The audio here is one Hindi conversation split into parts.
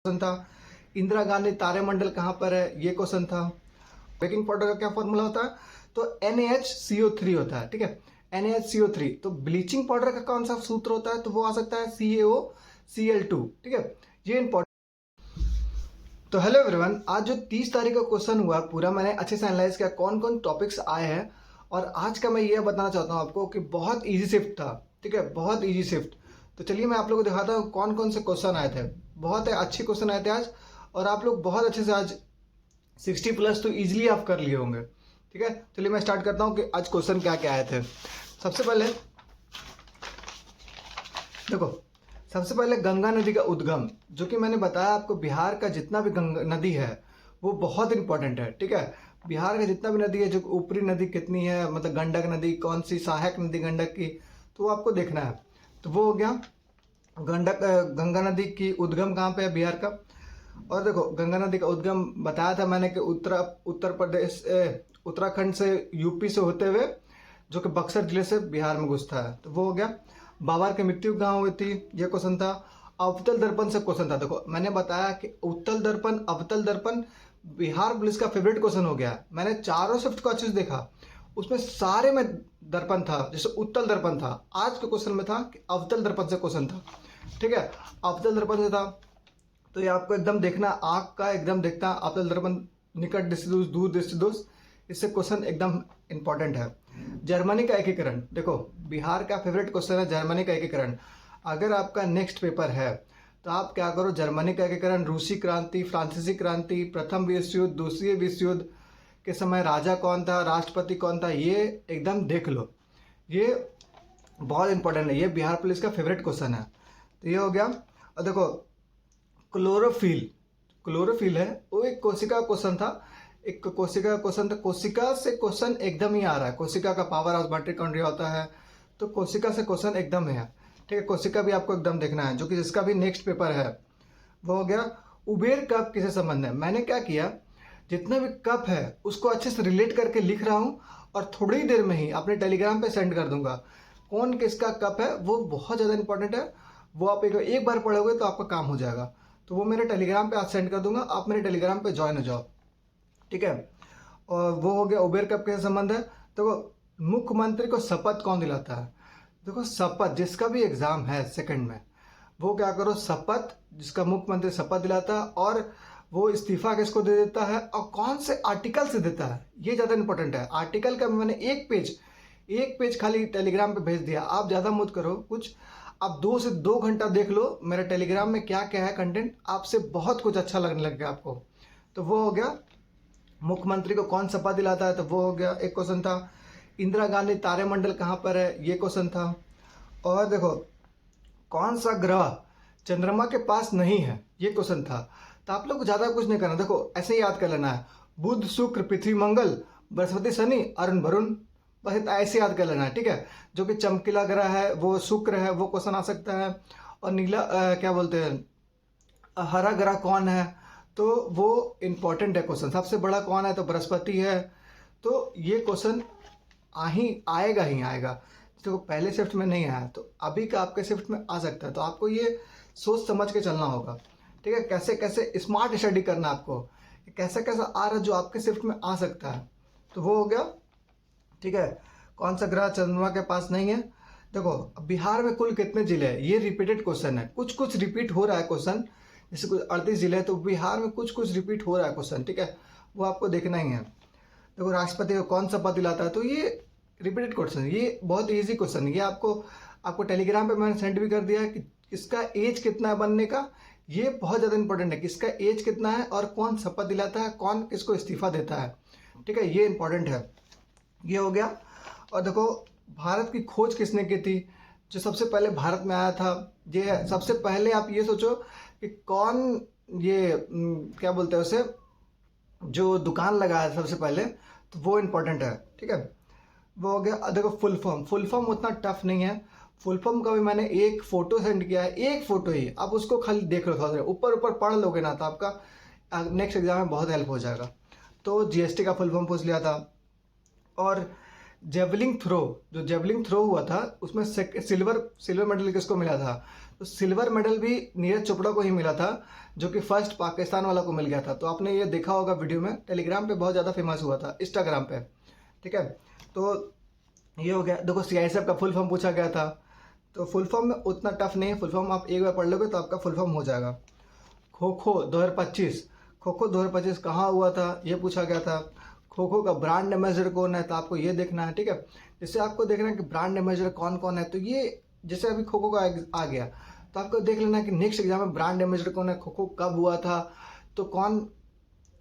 क्वेश्चन था। इंदिरा गांधी तारेमंडल कहाँ पर है, ये क्वेश्चन था। बेकिंग पाउडर का क्या फॉर्मूला होता है, तो NaHCO3 होता है, ठीक है, NaHCO3। तो ब्लीचिंग पाउडर का कौन सा सूत्र होता है, तो वो आ सकता है CaOCl2, ठीक है, ये इंपॉर्टेंट। तो हेलो एवरीवन, आज जो 30 तारीख का क्वेश्चन हुआ पूरा मैंने अच्छे से एनालाइज किया कौन कौन टॉपिक्स आए हैं, और आज का मैं ये बताना चाहता हूँ आपको कि बहुत इजी शिफ्ट था, ठीक है, बहुत इजी शिफ्ट। तो चलिए मैं आप लोगों को दिखाता हूँ कौन कौन से क्वेश्चन आए थे। बहुत अच्छे क्वेश्चन आए थे आज, और आप लोग बहुत अच्छे से आज 60+ तो ईजिली आप कर लिए होंगे, ठीक है। चलिए मैं स्टार्ट करता हूँ कि आज क्वेश्चन क्या क्या आए थे। सबसे पहले देखो, सबसे पहले गंगा नदी का उद्गम, जो कि मैंने बताया आपको बिहार का जितना भी गंगा नदी है वो बहुत इंपॉर्टेंट है, ठीक है। बिहार का जितना भी नदी है, जो ऊपरी नदी कितनी है, मतलब गंडक नदी कौन सी, सहायक नदी गंडक की, तो वो आपको देखना है। तो वो हो गया गंगा नदी की उद्गम कहाँ पे है, बिहार का। और देखो गंगा नदी का उद्गम बताया था मैंने कि उत्तर प्रदेश उत्तराखंड से यूपी से होते हुए जो कि बक्सर जिले से बिहार में घुसता है, तो वो हो गया। बाबर की मृत्यु कहाँ हुई थी, ये क्वेश्चन था। अवतल दर्पण से क्वेश्चन था। देखो मैंने बताया कि उत्तल दर्पण अवतल दर्पण बिहार पुलिस का फेवरेट क्वेश्चन हो गया। मैंने चारों शिफ्ट का अच्छे से देखा, उसमें सारे में दर्पण था। जैसे उत्तल दर्पण था, आज के क्वेश्चन में था कि अवतल दर्पण से क्वेश्चन था, ठीक है, अवतल दर्पण से था। तो ये आपको एकदम देखना, आँख का एकदम देखना, अवतल दर्पण निकट दृष्टि दोष दूर दृष्टि दोष, इससे क्वेश्चन एकदम इंपॉर्टेंट है। जर्मनी का एकीकरण, देखो बिहार का फेवरेट क्वेश्चन है जर्मनी का एकीकरण। अगर आपका नेक्स्ट पेपर है तो आप क्या करो, जर्मनी का एकीकरण, रूसी क्रांति, फ्रांसीसी क्रांति, प्रथम विश्व युद्ध, दूसरे विश्व युद्ध के समय राजा कौन था, राष्ट्रपति कौन था, ये एकदम देख लो, ये बहुत इंपॉर्टेंट है, ये बिहार पुलिस का फेवरेट क्वेश्चन है। तो ये हो गया। और देखो क्लोरोफिल, क्लोरोफिल है वो एक कोशिका क्वेश्चन था, एक कोशिका क्वेश्चन था। कोशिका से क्वेश्चन एकदम ही आ रहा है, कोशिका का पावर हाउस माइटोकॉन्ड्रिया होता है, तो कोशिका से क्वेश्चन एकदम है, ठीक है। कोशिका भी आपको एकदम देखना है, जो कि जिसका भी नेक्स्ट पेपर है वो हो गया। उबेर कप किसे संबंध है, मैंने क्या किया, जितना भी कप है उसको अच्छे से रिलेट करके लिख रहा हूँ, और थोड़ी देर में ही अपने टेलीग्राम पे सेंड कर दूंगा कौन किसका कप है। वो बहुत ज़्यादा इंपॉर्टेंट है, वो आप एक बार पढ़ोगे तो आपका काम हो जाएगा। तो वो मेरे टेलीग्राम पे आज सेंड कर दूंगा, आप मेरे टेलीग्राम पे ज्वाइन हो जाओ, ठीक है। और वो हो गया उबेर कप के संबंध है। तो मुख्यमंत्री को शपथ कौन दिलाता है, देखो शपथ जिसका भी एग्जाम है सेकंड में, वो क्या करो, शपथ जिसका मुख्यमंत्री शपथ दिलाता है, और वो इस्तीफा किसको दे देता है और कौन से आर्टिकल से देता है, ये ज़्यादा इंपॉर्टेंट है। आर्टिकल का मैंने एक पेज खाली टेलीग्राम पे भेज दिया, आप ज़्यादा मत करो कुछ, आप 2 से 2 घंटा देख लो मेरे टेलीग्राम में क्या क्या है कंटेंट, आपसे बहुत कुछ अच्छा लगने लगेगा आपको। तो वो हो गया मुख्यमंत्री को कौन शपथ दिलाता है, तो वो हो गया एक क्वेश्चन था। इंदिरा गांधी तारेमंडल कहाँ पर है, ये क्वेश्चन था। और देखो कौन सा ग्रह चंद्रमा के पास नहीं है, ये क्वेश्चन था। तो आप लोग को ज़्यादा कुछ नहीं करना, देखो ऐसे ही याद कर लेना है, बुध शुक्र पृथ्वी मंगल बृहस्पति शनि अरुण वरुण, बस इतना ऐसे याद कर लेना है, ठीक है। जो कि चमकीला ग्रह है वो शुक्र है, वो क्वेश्चन आ सकता है। और नीला क्या बोलते हैं, हरा ग्रह कौन है, तो वो इम्पोर्टेंट है क्वेश्चन। सबसे बड़ा कौन है, तो बृहस्पति है। तो ये क्वेश्चन आएगा ही आएगा। तो पहले शिफ्ट में नहीं आया तो अभी का आपके शिफ्ट में आ सकता है, तो आपको ये सोच समझ के चलना होगा, ठीक है। कैसे कैसे स्मार्ट स्टडी करना आपको, कैसा कैसा आ रहा है जो आपके शिफ्ट में आ सकता है, तो वो हो गया, ठीक है। कौन सा ग्रह चंद्रमा के पास नहीं है, देखो बिहार में कुल कितने जिले हैं, ये रिपीटेड क्वेश्चन है, कुछ कुछ रिपीट हो रहा है क्वेश्चन, जैसे कुछ 38 जिले हैं तो बिहार में कुछ कुछ रिपीट हो रहा है क्वेश्चन, ठीक है, वो आपको देखना ही है। देखो राष्ट्रपति को कौन शपथ दिलाता है, तो ये रिपीटेड क्वेश्चन, ये बहुत ईजी क्वेश्चन, ये आपको टेलीग्राम पे मैंने सेंड भी कर दिया है कि इसका एज कितना है बनने का, ये बहुत ज़्यादा इंपॉर्टेंट है, किसका एज कितना है और कौन शपथ दिलाता है, कौन किसको इस्तीफा देता है, ठीक है, ये इंपॉर्टेंट है, ये हो गया। और देखो भारत की खोज किसने की थी, जो सबसे पहले भारत में आया था, ये है सबसे पहले। आप ये सोचो कि कौन ये क्या बोलते हैं उसे, जो दुकान लगाया सबसे पहले, तो वो इम्पोर्टेंट है, ठीक है, वो हो गया। देखो फुल फॉर्म उतना टफ नहीं है, फुल फॉर्म का भी मैंने एक फ़ोटो सेंड किया है, एक फ़ोटो ही, आप उसको खाली देख लो, थोड़ा ऊपर ऊपर पढ़ लोगे ना तो आपका नेक्स्ट एग्जाम में बहुत हेल्प हो जाएगा। तो GST का फुल फॉर्म पूछ लिया था। और जेवलिंग थ्रो, जो जेवलिंग थ्रो हुआ था उसमें सिल्वर मेडल किसको मिला था, तो सिल्वर मेडल भी नीरज चोपड़ा को ही मिला था, जो कि फर्स्ट पाकिस्तान वाला को मिल गया था। तो आपने ये देखा होगा वीडियो में, टेलीग्राम पे बहुत ज़्यादा फेमस हुआ था, इंस्टाग्राम पे। ठीक है, तो ये हो गया। देखो CISF का फुल फॉर्म पूछा गया था, तो फुल फॉर्म में उतना टफ नहीं है, फुल फॉर्म आप एक बार पढ़ लोगे तो आपका फुल फॉर्म हो जाएगा। खो खो 2025, खो खो 2025 कहाँ हुआ था ये पूछा गया था। खो खो का ब्रांड एम्बेसडर कौन है, तो आपको ये देखना है। ठीक है, जैसे आपको देखना है कि ब्रांड एम्बेसडर कौन कौन है, तो ये जैसे अभी खो खो का आ गया, तो आपको देख लेना कि नेक्स्ट एग्जाम में ब्रांड एम्बेसडर कौन है, खो खो कब हुआ था, तो कौन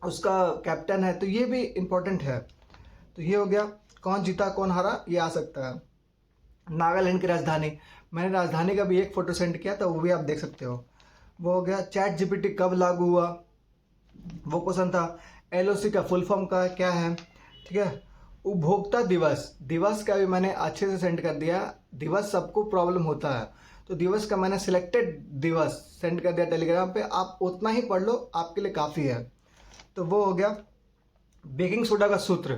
उसका कैप्टन है, तो ये भी इम्पोर्टेंट है। तो ये हो गया, कौन जीता कौन हारा ये आ सकता है। नागालैंड की राजधानी, मैंने राजधानी का भी एक फ़ोटो सेंड किया था, वो भी आप देख सकते हो। वो हो गया। ChatGPT कब लागू हुआ, वो क्वेश्चन था। LOC का फुल फॉर्म का क्या है। ठीक है, उपभोक्ता दिवस, दिवस का भी मैंने अच्छे से सेंड कर दिया। दिवस सबको प्रॉब्लम होता है, तो दिवस का मैंने सिलेक्टेड दिवस सेंड कर दिया टेलीग्राम पे, आप उतना ही पढ़ लो, आपके लिए काफ़ी है। तो वो हो गया। बेकिंग सोडा का सूत्र,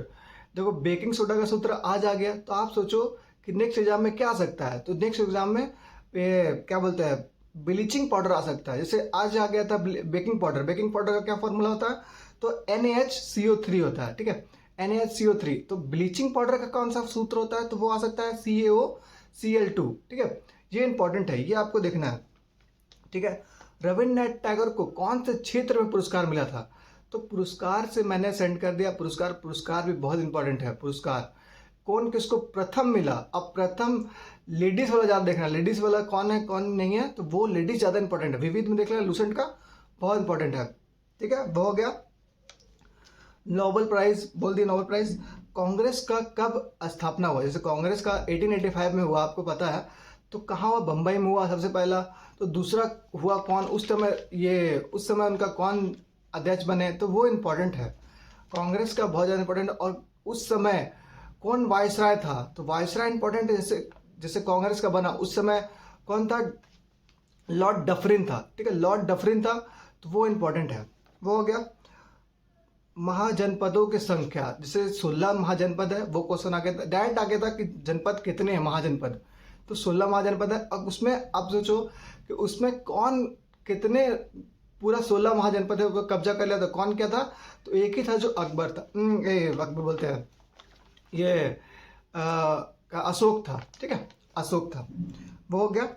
देखो बेकिंग सोडा का सूत्र आज आ गया, तो आप सोचो कि नेक्स्ट एग्जाम में क्या आ सकता है। तो नेक्स्ट एग्जाम में ये क्या बोलते हैं, ब्लीचिंग पाउडर आ सकता है। जैसे आज आ गया था बेकिंग पाउडर, बेकिंग पाउडर का क्या फॉर्मूला होता है, तो NaHCO3 होता है। ठीक है, NaHCO3। तो ब्लीचिंग पाउडर का कौन सा सूत्र होता है, तो वो आ सकता है CaOCl2। ठीक है, ये इंपॉर्टेंट है, ये आपको देखना है। ठीक है, रविन्द्रनाथ टैगोर को कौन से क्षेत्र में पुरस्कार मिला था, तो पुरस्कार से मैंने सेंड कर दिया। पुरस्कार भी बहुत इंपॉर्टेंट है। पुरस्कार कौन किसको प्रथम मिला, अब प्रथम लेडीज वाला ज़्यादा देखना, लेडीज वाला कौन है कौन नहीं है, तो वो लेडीज ज़्यादा इंपॉर्टेंट है। विविध में देख लेना, लूसेंट का बहुत इंपॉर्टेंट है। ठीक है, वो हो गया। नोबेल प्राइज बोल दिया, नोबेल प्राइज कांग्रेस का कब स्थापना हुआ, जैसे कांग्रेस का 1885 में हुआ, आपको पता है। तो कहाँ हुआ, बम्बई में हुआ सबसे पहला। तो दूसरा हुआ कौन उस समय उनका कौन अध्यक्ष बने, तो वो इम्पोर्टेंट है। कांग्रेस का बहुत ज़्यादा इंपॉर्टेंट। और उस समय कौन वायसराय था, तो वायसराय इंपॉर्टेंट है। जैसे जैसे कांग्रेस का बना उस समय कौन था, लॉर्ड डफरिन था। ठीक है, लॉर्ड डफरिन था, तो वो इम्पोर्टेंट है। वो हो गया। महाजनपदों की संख्या, जैसे 16 महाजनपद है, वो क्वेश्चन आ गया था, डायरेक्ट आ गया था कि जनपद कितने हैं, महाजनपद। तो 16 महाजनपद है। अब उसमें आप सोचो कि उसमें कौन कितने, पूरा 16 महाजनपद है वो कब्जा कर लिया था, कौन क्या था, तो एक ही था जो अकबर था। अकबर बोलते हैं, ये अशोक था। ठीक है, अशोक था। वो हो गया।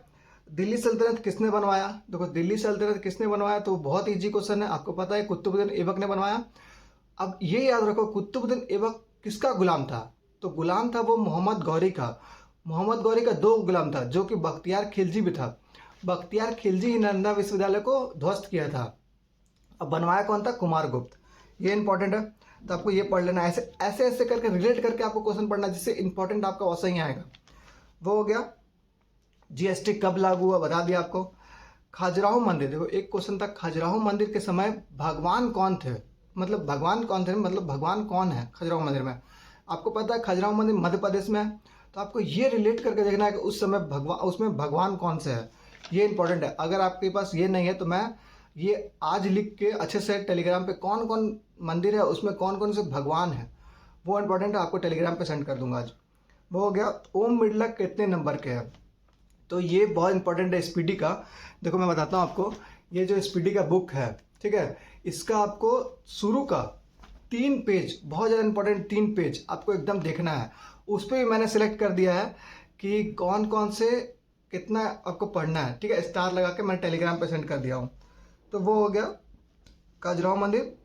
दिल्ली सल्तनत किसने बनवाया, देखो दिल्ली सल्तनत किसने बनवाया, तो बहुत इजी क्वेश्चन है, आपको पता है कुतुबुद्दीन ऐबक ने बनवाया। अब ये याद रखो, कुतुबुद्दीन ऐबक किसका गुलाम था, तो गुलाम था वो मोहम्मद गौरी का। मोहम्मद गौरी का दो गुलाम था, जो कि बख्तियार खिलजी भी था। बख्तियार खिलजी ही नालंदा विश्वविद्यालय को ध्वस्त किया था। अब बनवाया कौन था, कुमारगुप्त। ये इंपॉर्टेंट है, तो आपको ये पढ़ लेना। ऐसे ऐसे ऐसे करके रिलेट करके आपको क्वेश्चन पढ़ना, जिससे इंपॉर्टेंट आपका वैसा ही आएगा। वो हो गया। GST कब लागू हुआ बता दिया आपको। खजुराहो मंदिर, देखो एक क्वेश्चन था, खजुराहो मंदिर के समय भगवान कौन थे, मतलब भगवान कौन थे, मतलब भगवान कौन है खजुराहो मंदिर में। आपको पता है खजुराहो मंदिर मध्य प्रदेश में है, तो आपको ये रिलेट करके देखना है कि उस समय उसमें भगवान कौन से है। ये इंपॉर्टेंट है। अगर आपके पास ये नहीं है तो मैं ये आज लिख के अच्छे से टेलीग्राम पे कौन कौन मंदिर है, उसमें कौन कौन से भगवान है, वो इंपॉर्टेंट है, आपको टेलीग्राम पे सेंड कर दूंगा आज। वो हो गया। ओम बिरला कितने नंबर के हैं, तो ये बहुत इंपॉर्टेंट है स्पीडी का। देखो मैं बताता हूँ आपको, ये जो स्पीडी का बुक है, ठीक है, इसका आपको शुरू का 3 पेज बहुत ज़्यादा इंपॉर्टेंट, 3 पेज आपको एकदम देखना है। उस पर भी मैंने सेलेक्ट कर दिया है कि कौन कौन से कितना आपको पढ़ना है। ठीक है, स्टार लगा के मैं टेलीग्राम पे सेंड कर दिया हूँ। तो वो हो गया खजुराहो मंदिर।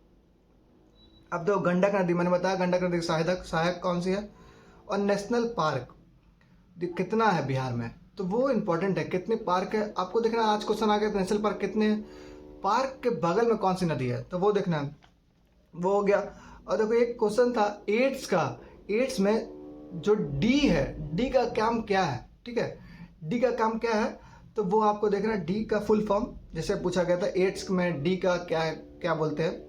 अब देखो गंडक नदी, मैंने बताया गंडक नदी सहायक कौन सी है। और नेशनल पार्क कितना है बिहार में, तो वो इंपॉर्टेंट है, कितने पार्क है आपको देखना। आज क्वेश्चन आ गया नेशनल पार्क कितने हैं, पार्क के बगल में कौन सी नदी है, तो वो देखना है। वो हो गया। और देखो एक क्वेश्चन था एड्स का, एड्स में जो डी है, डी का काम क्या है। ठीक है, डी का काम क्या है, तो वो आपको देखना। डी का फुल फॉर्म जैसे पूछा गया था, एड्स में डी का क्या क्या बोलते हैं।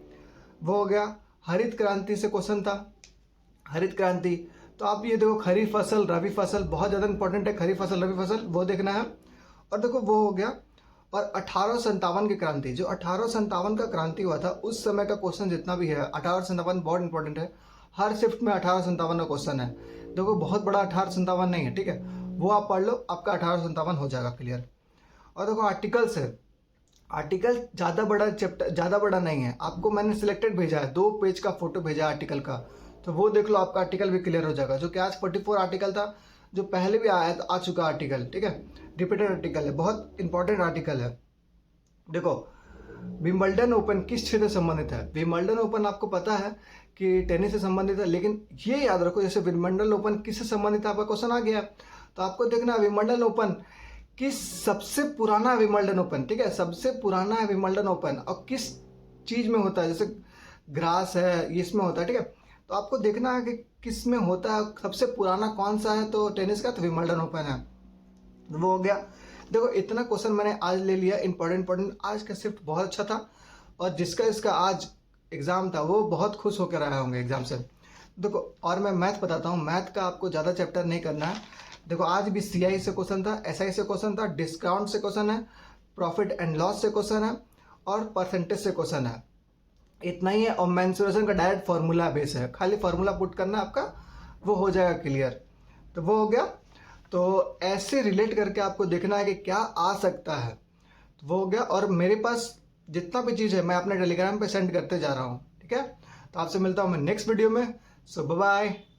वो हो गया। हरित क्रांति से क्वेश्चन था, हरित क्रांति, तो आप ये देखो खरीफ फसल रबी फसल बहुत ज़्यादा इंपॉर्टेंट है, खरीफ फसल रबी फसल वो देखना है। और देखो वो हो गया। और 1857 की क्रांति, जो 1857 का क्रांति हुआ था उस समय का क्वेश्चन जितना भी है 1857 बहुत इंपॉर्टेंट है। हर शिफ्ट में 1857 का क्वेश्चन है। देखो बहुत बड़ा 1857 नहीं है, ठीक है, वो आप पढ़ लो, आपका 1857 हो जाएगा क्लियर। और देखो आर्टिकल्स है, आर्टिकल ज़्यादा बड़ा चैप्टर, ज़्यादा बड़ा नहीं है, आपको मैंने सिलेक्टेड भेजा है, 2 पेज का फोटो भेजा है आर्टिकल का, तो वो देख लो, आपका आर्टिकल भी क्लियर हो जाएगा। जो कि आज 44 आर्टिकल था, जो पहले भी आ चुका आर्टिकल, ठीक है, रिपीटेड आर्टिकल है, बहुत इंपॉर्टेंट आर्टिकल है। देखो विंबलडन ओपन किस क्षेत्र से संबंधित है? विंबलडन ओपन आपको पता है कि टेनिस से संबंधित है, लेकिन ये याद रखो, जैसे विंबलडन ओपन किससे संबंधित है, आपका क्वेश्चन आ गया, तो आपको देखना है विंबलडन ओपन किस सबसे पुराना विंबलडन ओपन, ठीक है, सबसे पुराना है विंबलडन ओपन, और किस चीज में होता है, जैसे ग्रास है, इसमें होता है, ठीक है, तो आपको देखना है कि किस में होता है, सबसे पुराना कौन सा है, तो टेनिस का तो विंबलडन ओपन है, वो हो गया। देखो इतना क्वेश्चन मैंने आज ले लिया, इंपॉर्टेंट। आज का शिफ्ट बहुत अच्छा था, और जिसका इसका आज एग्जाम था वो बहुत खुश होकर आए होंगे एग्जाम से। देखो और मैं मैथ बताता हूँ, मैथ का आपको ज़्यादा चैप्टर नहीं करना है। देखो आज भी सीआई से क्वेश्चन था, एसआई से क्वेश्चन था, डिस्काउंट से क्वेश्चन है, प्रॉफिट एंड लॉस से क्वेश्चन है, और परसेंटेज से क्वेश्चन है, इतना ही है। और मेंसुरेशन का डायरेक्ट फार्मूला बेस है, खाली फार्मूला पुट करना आपका, वो हो जाएगा क्लियर, तो वो हो गया। तो ऐसे रिलेट करके आपको देखना है कि क्या आ सकता है, तो वो हो गया। और मेरे पास जितना भी चीज़ है मैं अपने टेलीग्राम पे सेंड करते जा रहा हूँ, ठीक है। तो आपसे मिलता हूँ मैं नेक्स्ट वीडियो में। सो बाय बाय।